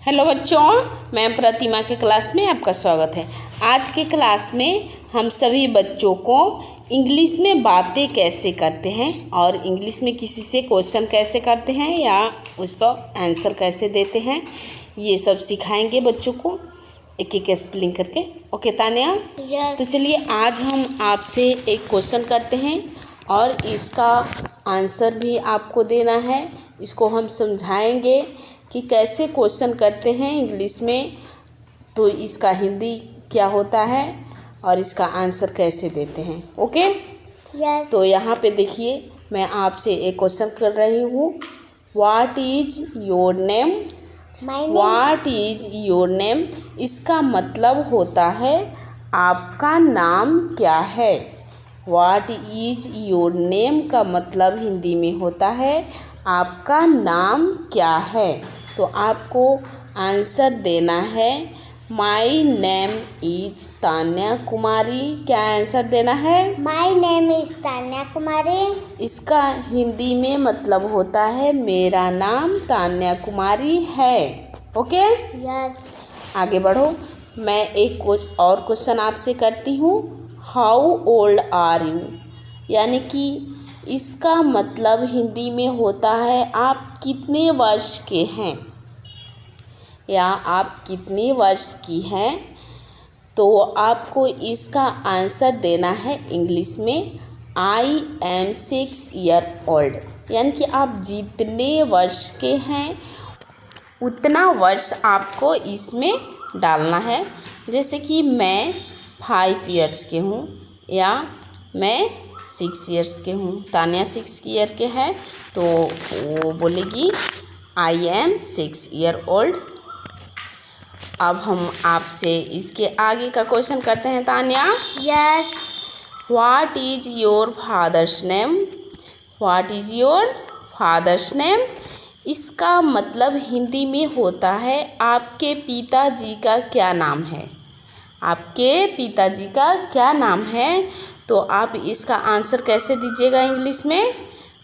Hello बच्चों, मैं प्रतिमा के क्लास में आपका स्वागत है। आज के क्लास में हम सभी बच्चों को इंग्लिश में बातें कैसे करते हैं और इंग्लिश में किसी से क्वेश्चन कैसे करते हैं या उसका आंसर कैसे देते हैं, ये सब सिखाएंगे बच्चों को एक एक स्पेलिंग करके। ओके तान्या? तो चलिए आज हम आपसे एक क्वेश्चन करते हैं और इसका आंसर भी आपको देना है। इसको हम समझाएंगे कि कैसे क्वेश्चन करते हैं इंग्लिश में, तो इसका हिंदी क्या होता है और इसका आंसर कैसे देते हैं। ओके तो यहाँ पे देखिए, मैं आपसे एक क्वेश्चन कर रही हूँ। What is your name? What is your name, इसका मतलब होता है आपका नाम क्या है। व्हाट इज योर नेम का मतलब हिंदी में होता है आपका नाम क्या है। तो आपको आंसर देना है माई नेम इज तान्या कुमारी। क्या आंसर देना है? माई नेम इज तान्या कुमारी। इसका हिंदी में मतलब होता है मेरा नाम तान्या कुमारी है। Okay yes. आगे बढ़ो। मैं एक और क्वेश्चन आपसे करती हूँ। हाउ ओल्ड आर यू, यानी कि इसका मतलब हिंदी में होता है आप कितने वर्ष के हैं या आप कितने वर्ष की हैं। तो आपको इसका आंसर देना है इंग्लिश में आई एम 6 ईयर ओल्ड, यानी कि आप जितने वर्ष के हैं उतना वर्ष आपको इसमें डालना है। जैसे कि मैं 5 ईयर्स के हूँ या मैं 6 ईयर्स के हूँ। तान्या 6 ईयर के है तो वो बोलेगी आई एम 6 ईयर ओल्ड। अब हम आपसे इसके आगे का क्वेश्चन करते हैं Tanya. Yes. What is your father's name? What is your father's name, इसका मतलब हिंदी में होता है आपके पिताजी का क्या नाम है। आपके पिताजी का क्या नाम है, तो आप इसका आंसर कैसे दीजिएगा इंग्लिश में?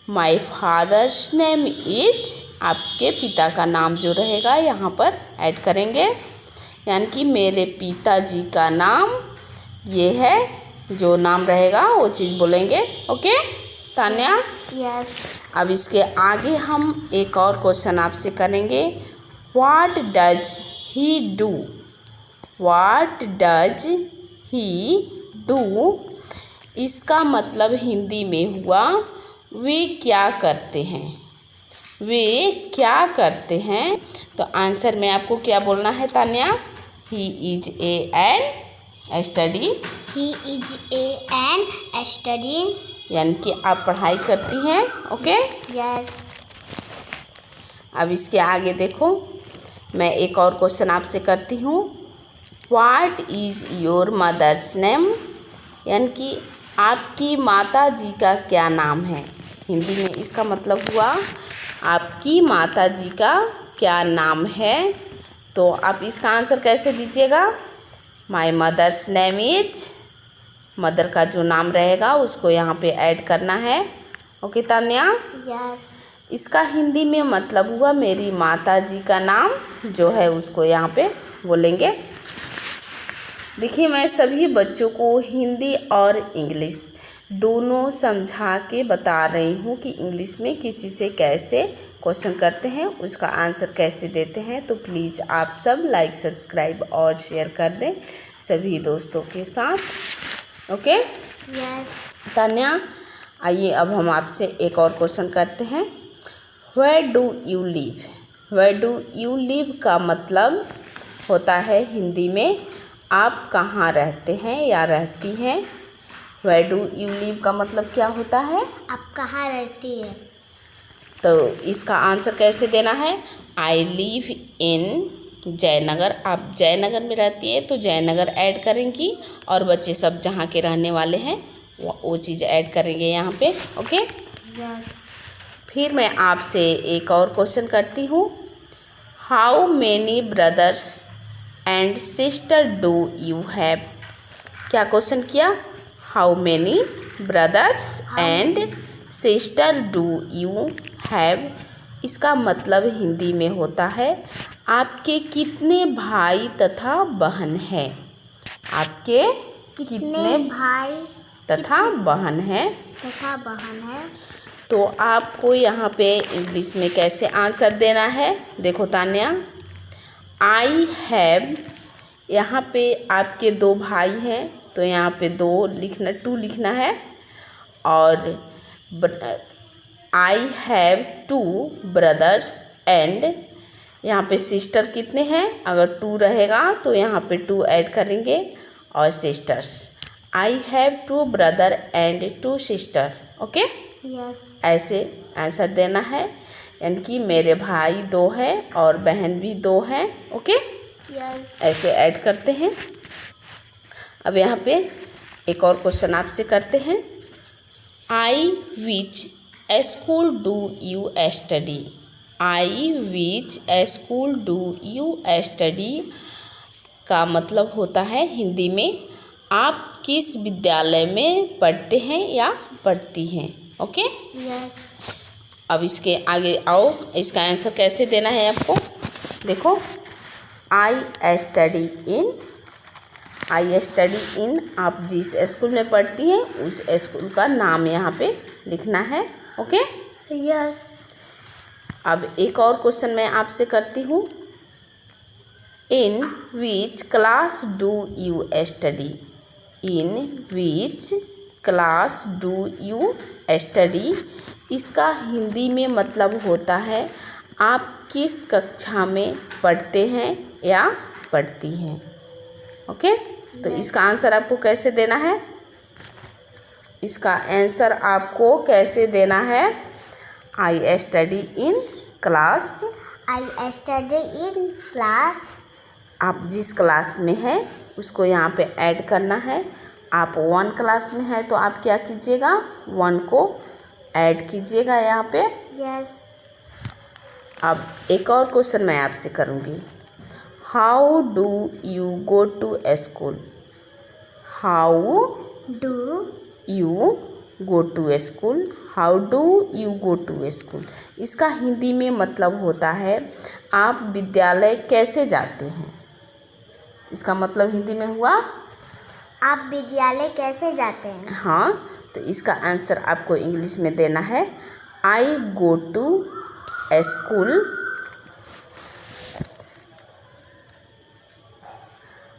माई फादर्स नेम इज, आपके पिता का नाम जो रहेगा यहाँ पर ऐड करेंगे, यानी कि मेरे पिताजी का नाम ये है, जो नाम रहेगा वो चीज़ बोलेंगे। ओके तान्या? यस। अब इसके आगे हम एक और क्वेश्चन आपसे करेंगे। What does he do? What does he do, इसका मतलब हिंदी में हुआ वे क्या करते हैं। वे क्या करते हैं, तो आंसर में आपको क्या बोलना है Tanya? He is an study. He is an study, यानी कि आप पढ़ाई करती हैं। Okay yes. अब इसके आगे देखो, मैं एक और क्वेश्चन आपसे करती हूँ। What is your mother's name, यानी कि आपकी माता जी का क्या नाम है। हिंदी में इसका मतलब हुआ आपकी माता जी का क्या नाम है। तो आप इसका आंसर कैसे दीजिएगा? My mother's name is, mother का जो नाम रहेगा उसको यहाँ पे ऐड करना है। ओके तान्या? यस। इसका हिंदी में मतलब हुआ मेरी माता जी का नाम जो है उसको यहाँ पे बोलेंगे। देखिए, मैं सभी बच्चों को हिंदी और इंग्लिश दोनों समझा के बता रही हूँ कि इंग्लिश में किसी से कैसे क्वेश्चन करते हैं, उसका आंसर कैसे देते हैं। तो प्लीज़ आप सब लाइक, सब्सक्राइब और शेयर कर दें सभी दोस्तों के साथ। Okay yes. तान्या, आइए अब हम आपसे एक और क्वेश्चन करते हैं। Where do you live? Where do you live का मतलब होता है हिंदी में आप कहाँ रहते हैं या रहती हैं। वेयर डू यू लिव का मतलब क्या होता है? आप कहाँ रहती है। तो इसका आंसर कैसे देना है? I live in Jaynagar. आप जयनगर में रहती है तो जयनगर ऐड करेंगी और बच्चे सब जहाँ के रहने वाले हैं वो चीज़ ऐड करेंगे यहाँ पे। Okay yes. फिर मैं आपसे एक और क्वेश्चन करती हूँ। How many brothers and sister do you have? क्या क्वेश्चन किया? How many brothers and sister do you have, इसका मतलब हिंदी में होता है आपके कितने भाई तथा बहन हैं। आपके कितने भाई तथा बहन हैं। तो आपको यहाँ पे इंग्लिश में कैसे आंसर देना है, देखो तान्या। आई हैव, यहाँ पे आपके 2 भाई हैं तो यहाँ पे 2 लिखना, 2 लिखना है। और आई हैव 2 ब्रदर्स एंड, यहाँ पे सिस्टर कितने हैं, अगर 2 रहेगा तो यहाँ पे 2 ऐड करेंगे और sisters. I have 2 brother and 2 sister. Okay, yes. ऐसे आंसर देना है, यानी कि मेरे भाई 2 हैं और बहन भी 2 हैं। Okay, yes. ऐसे ऐड करते हैं। अब यहाँ पे एक और क्वेश्चन आपसे करते हैं। I which school do you study. I which school do you study का मतलब होता है हिंदी में आप किस विद्यालय में पढ़ते हैं या पढ़ती हैं। Okay, yes. अब इसके आगे आओ, इसका आंसर कैसे देना है आपको। देखो, I study in, I study in, आप जिस स्कूल में पढ़ती हैं उस स्कूल का नाम यहाँ पे लिखना है। Okay, yes. अब एक और क्वेश्चन मैं आपसे करती हूँ। In which class do you study. In which class do you study, इसका हिंदी में मतलब होता है आप किस कक्षा में पढ़ते हैं या पढ़ती हैं। ओके, तो इसका आंसर आपको कैसे देना है, इसका आंसर आपको कैसे देना है। I study in class, I study in class, आप जिस क्लास में हैं उसको यहाँ पे ऐड करना है। आप 1 क्लास में है तो आप क्या कीजिएगा, 1 को ऐड कीजिएगा यहाँ पे। यस। अब एक और क्वेश्चन मैं आपसे करूँगी। How do you go to school. How do you go to school, how do you go to school, इसका हिंदी में मतलब होता है आप विद्यालय कैसे जाते हैं। इसका मतलब हिंदी में हुआ आप विद्यालय कैसे जाते हैं। हाँ, तो इसका आंसर आपको इंग्लिश में देना है आई गो टू स्कूल।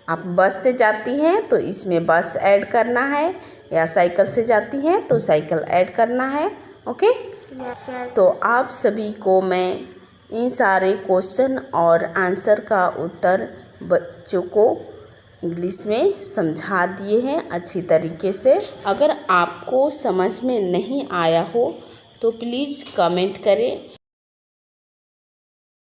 आप बस से जाती हैं तो इसमें बस ऐड करना है, या साइकिल से जाती हैं तो साइकिल ऐड करना है। Okay, yes. तो आप सभी को मैं इन सारे क्वेश्चन और आंसर का उत्तर बच्चों को इंग्लिश में समझा दिए हैं अच्छी तरीके से। अगर आपको समझ में नहीं आया हो तो प्लीज़ कमेंट करें।